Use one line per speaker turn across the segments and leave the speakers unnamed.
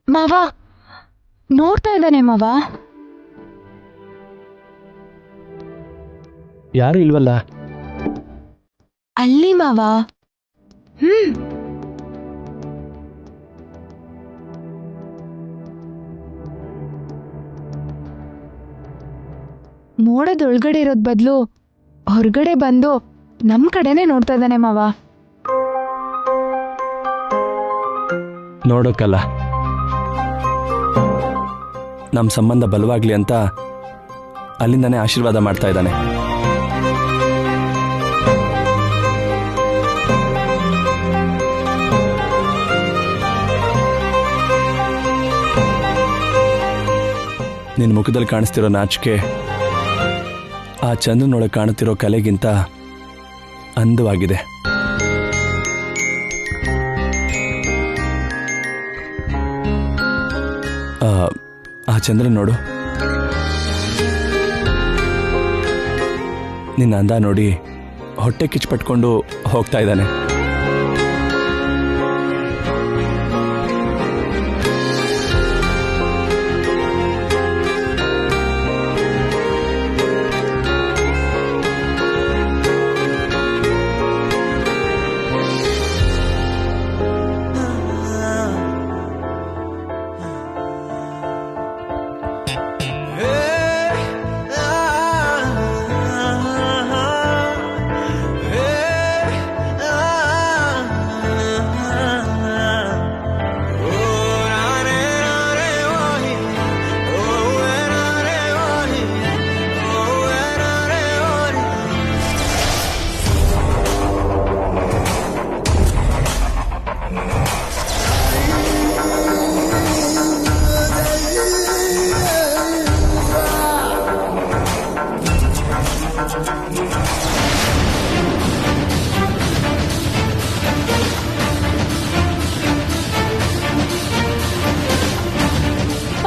ಮಾವ ನೋಡ್ತಾ ಇದ್ದಾನೆ ಮಾವ.
ಯಾರು ಇಲ್ವಲ್ಲ.
ಅಲ್ಲಿ ಮಾವ. ಮೋಡದೊಳಗಡೆ ಇರೋದ್ ಬದಲು ಹೊರಗಡೆ ಬಂದು ನಮ್ ಕಡೆನೆ ನೋಡ್ತಾ ಇದ್ದಾನೆ ಮಾವ.
ನೋಡೋಕ್ಕಲ್ಲ, ನಮ್ಮ ಸಂಬಂಧ ಬಲವಾಗ್ಲಿ ಅಂತ ಅಲ್ಲಿಂದಾನೇ ಆಶೀರ್ವಾದ ಮಾಡ್ತಾ ಇದ್ದಾನೆ. ನಿನ್ನ ಮುಖದಲ್ಲಿ ಕಾಣಿಸ್ತಿರೋ ನಾಚಿಕೆ ಆ ಚಂದ್ರನೊಳಗೆ ಕಾಣುತ್ತಿರೋ ಕಲೆಗಿಂತ ಅಂದವಾಗಿದೆ. ಆ ಚಂದ್ರ ನೋಡು, ನಿನ್ನ ಅಂದ ನೋಡಿ ಹೊಟ್ಟೆ ಕಿಚ್ಚು ಹೋಗ್ತಾ ಇದ್ದಾನೆ.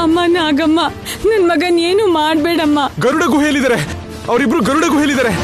ಅಮ್ಮ ನಾಗಮ್ಮ, ನನ್ ಮಗನ್ ಏನು ಮಾಡ್ಬೇಡಮ್ಮ.
ಗರುಡ ಗುಹೆಯಲ್ಲಿದ್ದಾರೆ, ಅವರಿಬ್ರು ಗರುಡ ಗುಹೆಯಲ್ಲಿದ್ದಾರೆ.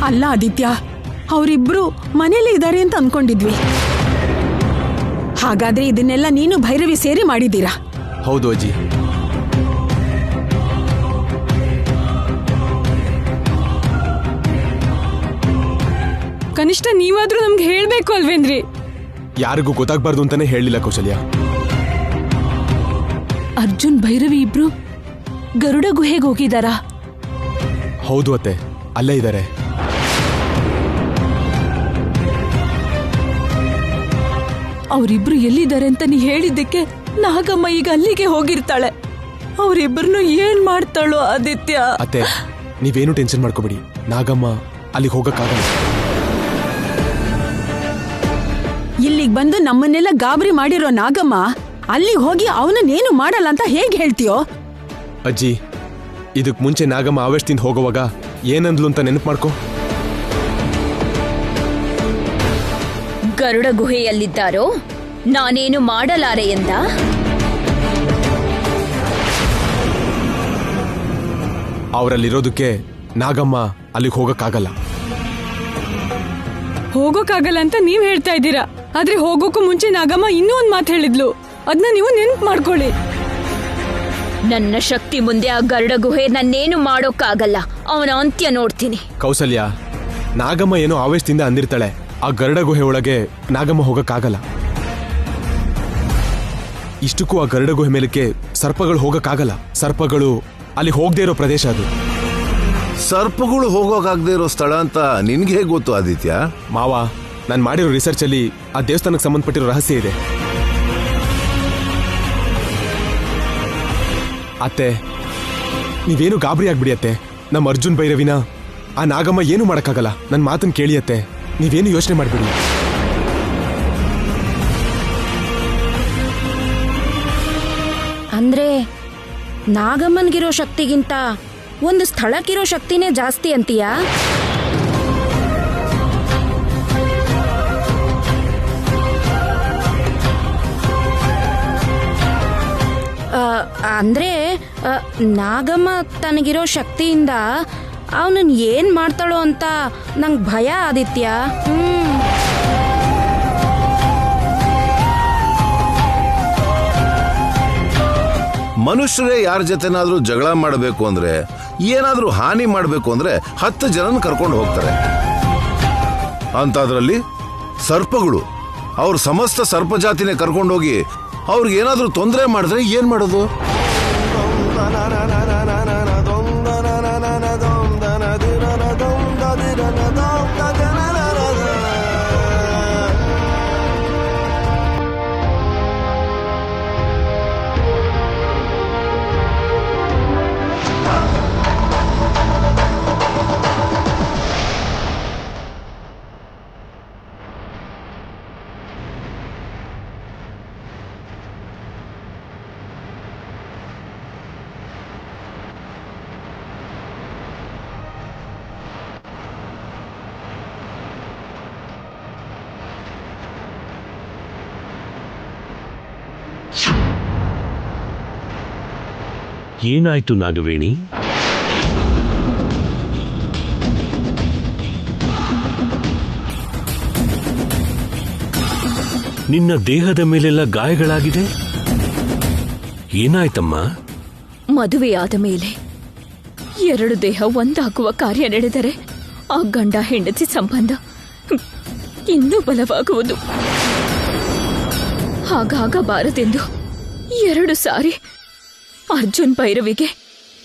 ಅಲ್ಲ ಆದಿತ್ಯ, ಅವರಿಬ್ರು ಮನೇಲಿ ಇದ್ದಾರೆ ಅಂತ ಅನ್ಕೊಂಡಿದ್ವಿ. ಹಾಗಾದ್ರೆ ಇದನ್ನೆಲ್ಲ ನೀನು ಭೈರವಿ ಸೇರಿ ಮಾಡಿದ್ದೀರಾ?
ಹೌದು ಅಜ್ಜಿ.
ಕನಿಷ್ಠ ನೀವಾದ್ರೂ ನಮ್ಗೆ ಹೇಳ್ಬೇಕು ಅಲ್ವೇನ್ರಿ?
ಯಾರಿಗೂ ಗೊತ್ತಾಗ್ಬಾರ್ದು ಅಂತಾನೆ ಹೇಳಿಲ್ಲ ಕೌಸಲ್ಯ.
ಅರ್ಜುನ್ ಭೈರವಿ ಇಬ್ರು ಗರುಡ ಗುಹೆಗೆ ಹೋಗಿದಾರಾ?
ಹೌದು ಅತ್ತೆ, ಅಲ್ಲೇ ಇದ್ದಾರೆ.
ಅವರಿಬ್ರು ಎಲ್ಲಿದ್ದಾರೆ ಅಂತ ನೀ ಹೇಳಿದ್ದಕ್ಕೆ ನಾಗಮ್ಮ ಈಗ ಅಲ್ಲಿಗೆ ಹೋಗಿರ್ತಾಳೆ. ಅವರಿಬ್ಬರನ್ನು ಏನ್ ಮಾಡ್ತಾಳೋ ಆದಿತ್ಯ.
ಅತ್ತೆ, ನೀವೇನು ಟೆನ್ಷನ್ ಮಾಡ್ಕೋಬೇಡಿ, ನಾಗಮ್ಮ ಅಲ್ಲಿಗೆ ಹೋಗಕ್ಕಾಗಲ್ಲ.
ಇಲ್ಲಿಗೆ ಬಂದು ನಮ್ಮನ್ನೆಲ್ಲ ಗಾಬರಿ ಮಾಡಿರೋ ನಾಗಮ್ಮ ಅಲ್ಲಿಗೆ ಹೋಗಿ ಅವನನ್ನೇನು ಮಾಡಲ್ಲ ಅಂತ ಹೇಗೆ ಹೇಳ್ತೀಯೋ?
ಅಜ್ಜಿ, ಇದಕ್ ಮುಂಚೆ ನಾಗಮ್ಮ ಆವೇಶದಿಂದ ಹೋಗುವಾಗ ಏನಂದ್ಲು ಅಂತ ನೆನಪು ಮಾಡ್ಕೋ.
ಗರುಡ ಗುಹೆಯಲ್ಲಿದ್ದಾರೋ ನಾನೇನು ಮಾಡಲಾರೆ ಎಂದ?
ಅವರಲ್ಲಿರೋದಕ್ಕೆ ನಾಗಮ್ಮ ಅಲ್ಲಿಗೆ ಹೋಗಕ್ಕಾಗಲ್ಲ.
ಹೋಗೋಕ್ಕಾಗಲ್ಲ ಅಂತ ನೀವ್ ಹೇಳ್ತಾ ಇದ್ದೀರಾ, ಆದ್ರೆ ಹೋಗೋಕ್ಕೂ ಮುಂಚೆ ನಾಗಮ್ಮ ಇನ್ನೂ ಒಂದ್ ಮಾತು ಹೇಳಿದ್ಲು. ಅದನ್ನ ನೀವು ನೆನ್ಪು ಮಾಡ್ಕೊಳ್ಳಿ.
ನನ್ನ ಶಕ್ತಿ ಮುಂದೆ ಆ ಗರುಡ ಗುಹೆ ನನ್ನೇನು ಮಾಡೋಕ್ಕಾಗಲ್ಲ. ಅವನ ಅಂತ್ಯ ನೋಡ್ತೀನಿ.
ಕೌಸಲ್ಯ, ನಾಗಮ್ಮ ಏನೋ ಆವೇಶದಿಂದ ಅಂದಿರ್ತಾಳೆ. ಆ ಗರುಡ ಗುಹೆ ಒಳಗೆ ನಾಗಮ್ಮ ಹೋಗಕ್ಕಾಗಲ್ಲ. ಇಷ್ಟಕ್ಕೂ ಆ ಗರುಡ ಗುಹೆ ಮೇಲಕ್ಕೆ ಸರ್ಪಗಳು ಹೋಗಕ್ಕಾಗಲ್ಲ. ಸರ್ಪಗಳು ಅಲ್ಲಿ ಹೋಗದೇ ಇರೋ ಪ್ರದೇಶ ಅದು.
ಸರ್ಪಗಳು ಹೋಗೋಕಾಗದೇ ಇರೋ ಸ್ಥಳ ಅಂತ ನಿನ್ಗೆ ಹೇಗೆ ಗೊತ್ತು ಆದಿತ್ಯ?
ಮಾವ, ನಾನು ಮಾಡಿರೋ ರಿಸರ್ಚ್ ಅಲ್ಲಿ ಆ ದೇವಸ್ಥಾನಕ್ಕೆ ಸಂಬಂಧಪಟ್ಟಿರೋ ರಹಸ್ಯ ಇದೆ. ಅತ್ತೆ, ನೀವೇನು ಗಾಬರಿ ಆಗ್ಬಿಡಿ ಅತ್ತೆ. ನಮ್ಮ ಅರ್ಜುನ್ ಭೈರವಿನ ಆ ನಾಗಮ್ಮ ಏನು ಮಾಡಕ್ಕಾಗಲ್ಲ. ನನ್ನ ಮಾತನ್ನು ಕೇಳಿ ಅತ್ತೆ, ನೀವೇನು ಯೋಚನೆ ಮಾಡ್ಬಿಡಿ.
ಅಂದ್ರೆ ನಾಗಮ್ಮನ್ಗಿರೋ ಶಕ್ತಿಗಿಂತ ಒಂದು ಸ್ಥಳಕ್ಕಿರೋ ಶಕ್ತಿನೇ ಜಾಸ್ತಿ ಅಂತೀಯಾ? ಅಂದ್ರೆ ನಾಗಮ್ಮ ತನಗಿರೋ ಶಕ್ತಿಯಿಂದ ಅವನನ್ನ ಏನ್ ಮಾಡ್ತಾಳೋ ಅಂತ ನಂಗೆ ಭಯ ಆದಿತ್ಯ.
ಮನುಷ್ಯರೇ ಯಾರ ಜೊತೆನಾದ್ರೂ ಜಗಳ ಮಾಡಬೇಕು ಅಂದ್ರೆ, ಏನಾದ್ರೂ ಹಾನಿ ಮಾಡಬೇಕು ಅಂದ್ರೆ 10 ಜನನ ಕರ್ಕೊಂಡು ಹೋಗ್ತಾರೆ. ಅಂತಾದ್ರಲ್ಲಿ ಸರ್ಪಗಳು ಅವ್ರ ಸಮಸ್ತ ಸರ್ಪ ಜಾತಿನೇ ಕರ್ಕೊಂಡೋಗಿ ಅವ್ರಿಗೇನಾದ್ರೂ ತೊಂದರೆ ಮಾಡಿದ್ರೆ ಏನ್ ಮಾಡೋದು?
ಏನಾಯ್ತು ನಾಗವೇಣಿ? ನಿನ್ನ ದೇಹದ ಮೇಲೆಲ್ಲ ಗಾಯಗಳಾಗಿದೆ, ಏನಾಯ್ತಮ್ಮ?
ಮದುವೆಯಾದ ಮೇಲೆ 2 ದೇಹ ಒಂದಾಗುವ ಕಾರ್ಯ ನಡೆದರೆ ಆ ಗಂಡ ಹೆಂಡತಿ ಸಂಬಂಧ ಇನ್ನೂ ಬಲವಾಗುವುದು. ಹಾಗಾಗಬಾರದೆಂದು 2 ಸಾರಿ ಅರ್ಜುನ್ ಭೈರವಿಗೆ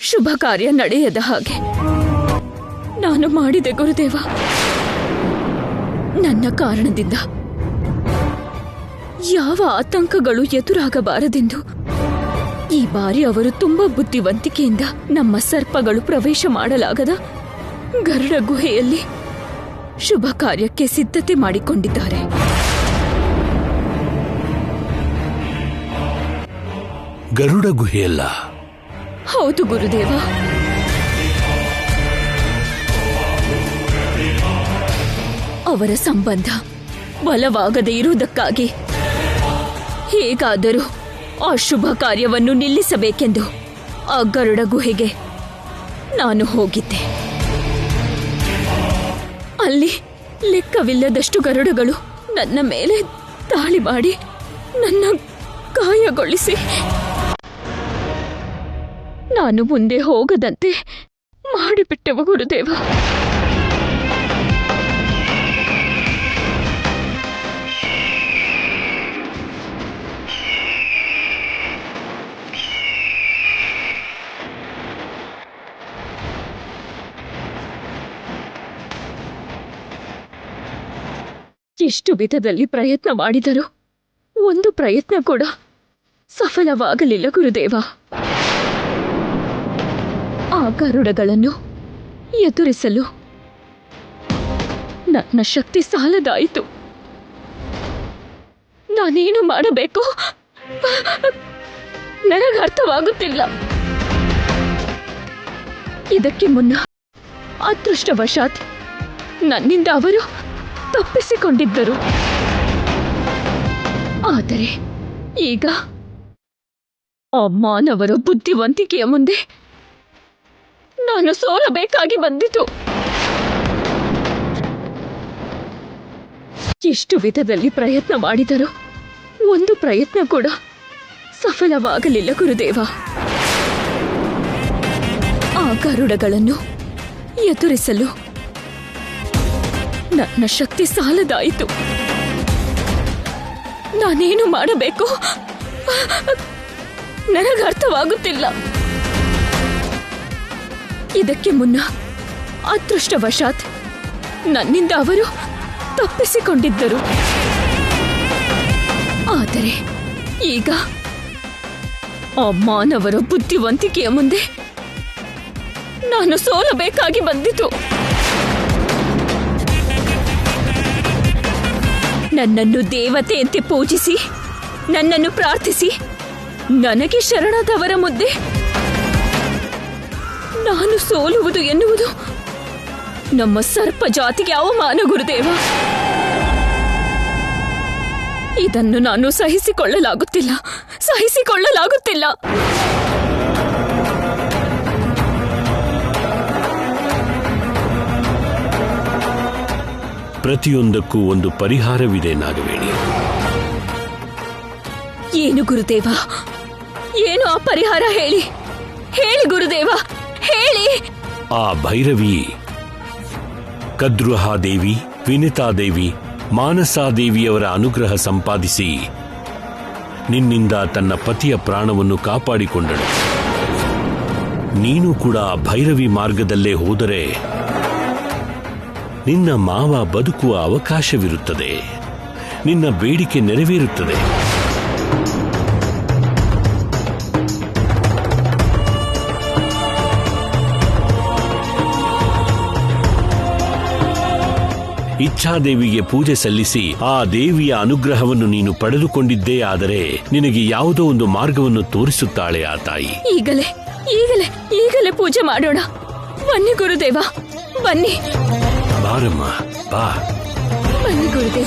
ಶುಭ ಕಾರ್ಯ ನಡೆಯದ ಹಾಗೆ ನಾನು ಮಾಡಿದೆ ಗುರುದೇವ. ನನ್ನ ಕಾರಣದಿಂದ ಯಾವ ಆತಂಕಗಳು ಎದುರಾಗಬಾರದೆಂದು ಈ ಬಾರಿ ಅವರು ತುಂಬಾ ಬುದ್ಧಿವಂತಿಕೆಯಿಂದ ನಮ್ಮ ಸರ್ಪಗಳು ಪ್ರವೇಶ ಮಾಡಲಾಗದ ಗರುಡ ಗುಹೆಯಲ್ಲಿ ಶುಭ ಕಾರ್ಯಕ್ಕೆ ಸಿದ್ಧತೆ ಮಾಡಿಕೊಂಡಿದ್ದಾರೆ.
ಗರುಡ ಗುಹೆಯಲ್ಲ?
ಹೌದು ಗುರುದೇವ. ಅವರ ಸಂಬಂಧ ಬಲವಾಗದೇ ಇರುವುದಕ್ಕಾಗಿ ಹೇಗಾದರೂ ಆ ಶುಭ ಕಾರ್ಯವನ್ನು ನಿಲ್ಲಿಸಬೇಕೆಂದು ಆ ಗರುಡ ಗುಹೆಗೆ ನಾನು ಹೋಗಿದ್ದೆ. ಅಲ್ಲಿ ಲೆಕ್ಕವಿಲ್ಲದಷ್ಟು ಗರುಡಗಳು ನನ್ನ ಮೇಲೆ ದಾಳಿ ಮಾಡಿ ನನ್ನ ಗಾಯಗೊಳಿಸಿ ನಾನು ಮುಂದೆ ಹೋಗದಂತೆ ಮಾಡಿಬಿಟ್ಟೆವು ಗುರುದೇವ. ಎಷ್ಟು ವಿಧದಲ್ಲಿ ಪ್ರಯತ್ನ ಮಾಡಿದರೂ ಒಂದು ಪ್ರಯತ್ನ ಕೂಡ ಸಫಲವಾಗಲಿಲ್ಲ ಗುರುದೇವ. ಆ ಗರುಡಗಳನ್ನು ಎದುರಿಸಲು ನನ್ನ ಶಕ್ತಿ ಸಾಲದಾಯಿತು. ನಾನೇನು ಮಾಡಬೇಕು ನನಗೆ ಅರ್ಥವಾಗುತ್ತಿಲ್ಲ. ಇದಕ್ಕೆ ಮುನ್ನ ಅದೃಷ್ಟವಶಾತ್ ನನ್ನಿಂದ ಅವರು ತಪ್ಪಿಸಿಕೊಂಡಿದ್ದರು. ಆದರೆ ಈಗ ಆ ಮಾನವರ ಬುದ್ಧಿವಂತಿಕೆಯ ಮುಂದೆ ನಾನು ಸೋಲಬೇಕಾಗಿ ಬಂದಿತು. ಎಷ್ಟು ವಿಧದಲ್ಲಿ ಪ್ರಯತ್ನ ಮಾಡಿದರೂ ಒಂದು ಪ್ರಯತ್ನ ಕೂಡ ಸಫಲವಾಗಲಿಲ್ಲ ಗುರುದೇವ. ಆ ಗರುಡಗಳನ್ನು ಎದುರಿಸಲು ನನ್ನ ಶಕ್ತಿ ಸಾಲದಾಯಿತು. ನಾನೇನು ಮಾಡಬೇಕು ನನಗೆ ಅರ್ಥವಾಗುತ್ತಿಲ್ಲ. ಇದಕ್ಕೆ ಮುನ್ನ ಅದೃಷ್ಟವಶಾತ್ ನನ್ನಿಂದ ಅವರು ತಪ್ಪಿಸಿಕೊಂಡಿದ್ದರು. ಆದರೆ ಈಗ ಆ ಮಾನವರ ಬುದ್ಧಿವಂತಿಕೆಯ ಮುಂದೆ ನಾನು ಸೋಲಬೇಕಾಗಿ ಬಂದಿತು. ನನ್ನನ್ನು ದೇವತೆಯಂತೆ ಪೂಜಿಸಿ ನನ್ನನ್ನು ಪ್ರಾರ್ಥಿಸಿ ನನಗೆ ಶರಣಾದವರ ಮುಂದೆ ನಾನು ಸೋಲುವುದು ಎನ್ನುವುದು ನಮ್ಮ ಸರ್ಪ ಜಾತಿಗೆ ಅವಮಾನ ಗುರುದೇವ. ಇದನ್ನು ನಾನು ಸಹಿಸಿಕೊಳ್ಳಲಾಗುತ್ತಿಲ್ಲ.
ಪ್ರತಿಯೊಂದಕ್ಕೂ ಒಂದು ಪರಿಹಾರವಿದೆ ನಾಗವೇಣಿ.
ಏನು ಗುರುದೇವ, ಏನು ಆ ಪರಿಹಾರ? ಹೇಳಿ ಗುರುದೇವ, ಹೇಳಿ.
ಆ ಭೈರವಿ ಕದ್ರುಹಾದೇವಿ, ವಿನಿತಾದೇವಿ, ಮಾನಸಾದೇವಿಯವರ ಅನುಗ್ರಹ ಸಂಪಾದಿಸಿ ನಿನ್ನಿಂದ ತನ್ನ ಪತಿಯ ಪ್ರಾಣವನ್ನು ಕಾಪಾಡಿಕೊಂಡಳು. ನೀನು ಕೂಡ ಭೈರವಿ ಮಾರ್ಗದಲ್ಲೇ ಹೋದರೆ ನಿನ್ನ ಮಾವ ಬದುಕುವ ಅವಕಾಶವಿರುತ್ತದೆ. ನಿನ್ನ ಬೇಡಿಕೆ ನೆರವೇರುತ್ತದೆ. ಇಚ್ಛಾದೇವಿಗೆ ಪೂಜೆ ಸಲ್ಲಿಸಿ ಆ ದೇವಿಯ ಅನುಗ್ರಹವನ್ನು ನೀನು ಪಡೆದುಕೊಂಡಿದ್ದೇ ಆದರೆ ನಿನಗೆ ಯಾವುದೋ ಒಂದು ಮಾರ್ಗವನ್ನು ತೋರಿಸುತ್ತಾಳೆ ಆ ತಾಯಿ.
ಈಗಲೇ ಪೂಜೆ ಮಾಡೋಣ. ಬನ್ನಿ ಗುರುದೇವ, ಬನ್ನಿ.
ಬಾರಮ್ಮ, ಬಾ.
ಬನ್ನಿ ಗುರುದೇವ.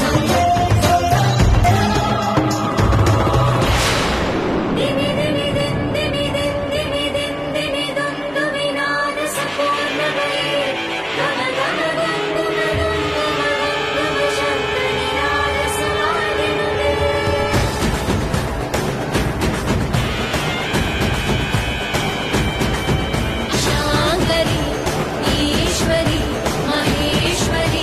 ईश्वरी महेश्वरी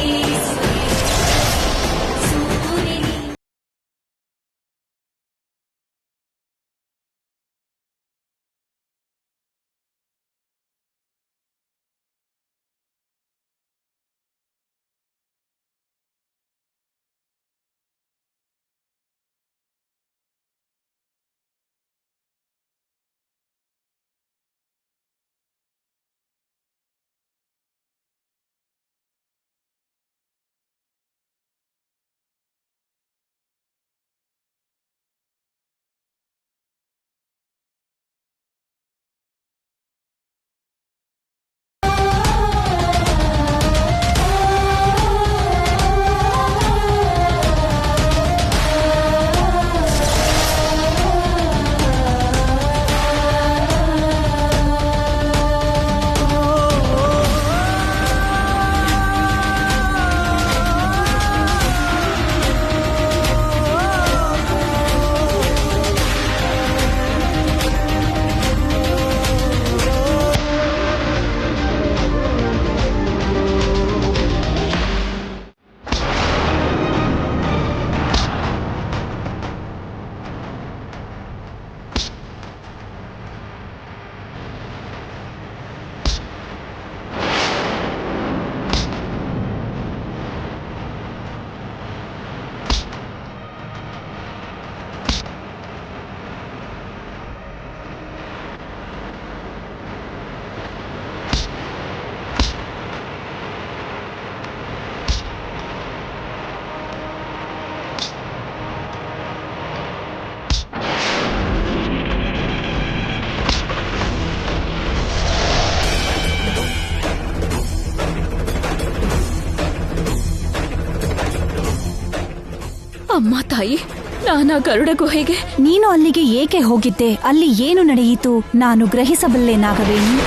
ಅಮ್ಮ ತಾಯಿ, ನಾನಾ ಗರುಡ ಗುಹೆಗೆ
ನೀನು ಅಲ್ಲಿಗೆ ಏಕೆ ಹೋಗಿದ್ದೆ? ಅಲ್ಲಿ ಏನು ನಡೆಯಿತು? ನಾನು ಗ್ರಹಿಸಬಲ್ಲೆ ನಾಗವೇಣಿ.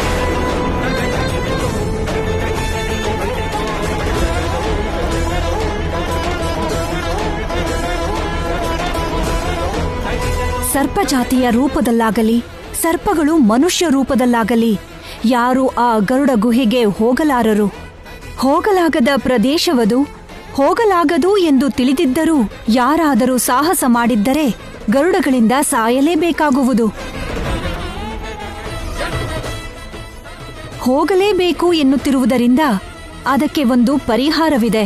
ಸರ್ಪಜಾತಿಯ ರೂಪದಲ್ಲಾಗಲಿ, ಸರ್ಪಗಳು ಮನುಷ್ಯ ರೂಪದಲ್ಲಾಗಲಿ ಯಾರು ಆ ಗರುಡ ಗುಹೆಗೆ ಹೋಗಲಾರರು. ಹೋಗಲಾಗದ ಪ್ರದೇಶವದು. ಹೋಗಲಾಗದು ಎಂದು ತಿಳಿದಿದ್ದರೂ ಯಾರಾದರೂ ಸಾಹಸ ಮಾಡಿದ್ದರೆ ಗರುಡಗಳಿಂದ ಸಾಯಲೇಬೇಕಾಗುವುದು. ಹೋಗಲೇಬೇಕು ಎನ್ನುತ್ತಿರುವುದರಿಂದ ಅದಕ್ಕೆ ಒಂದು ಪರಿಹಾರವಿದೆ.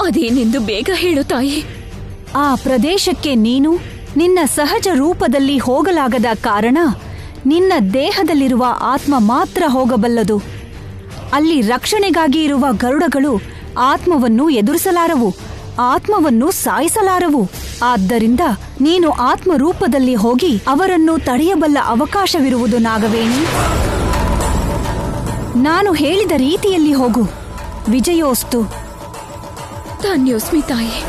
ಅದೇನೆಂದು ಬೇಗ ಹೇಳು ತಾಯಿ.
ಆ ಪ್ರದೇಶಕ್ಕೆ ನೀನು ನಿನ್ನ ಸಹಜ ರೂಪದಲ್ಲಿ ಹೋಗಲಾಗದ ಕಾರಣ ನಿನ್ನ ದೇಹದಲ್ಲಿರುವ ಆತ್ಮ ಮಾತ್ರ ಹೋಗಬಲ್ಲದು. ಅಲ್ಲಿ ರಕ್ಷಣೆಗಾಗಿ ಇರುವ ಗರುಡಗಳು ಆತ್ಮವನ್ನು ಎದುರಿಸಲಾರವು, ಆತ್ಮವನ್ನು ಸಾಯಿಸಲಾರವು. ಆದ್ದರಿಂದ ನೀನು ಆತ್ಮರೂಪದಲ್ಲಿ ಹೋಗಿ ಅವರನ್ನು ತಡೆಯಬಲ್ಲ ಅವಕಾಶವಿರುವುದು ನಾಗವೇಣಿ. ನಾನು ಹೇಳಿದ ರೀತಿಯಲ್ಲಿ ಹೋಗು. ವಿಜಯೋಸ್ತು.
ಧನ್ಯೋಸ್ಮಿ ತಾಯಿ.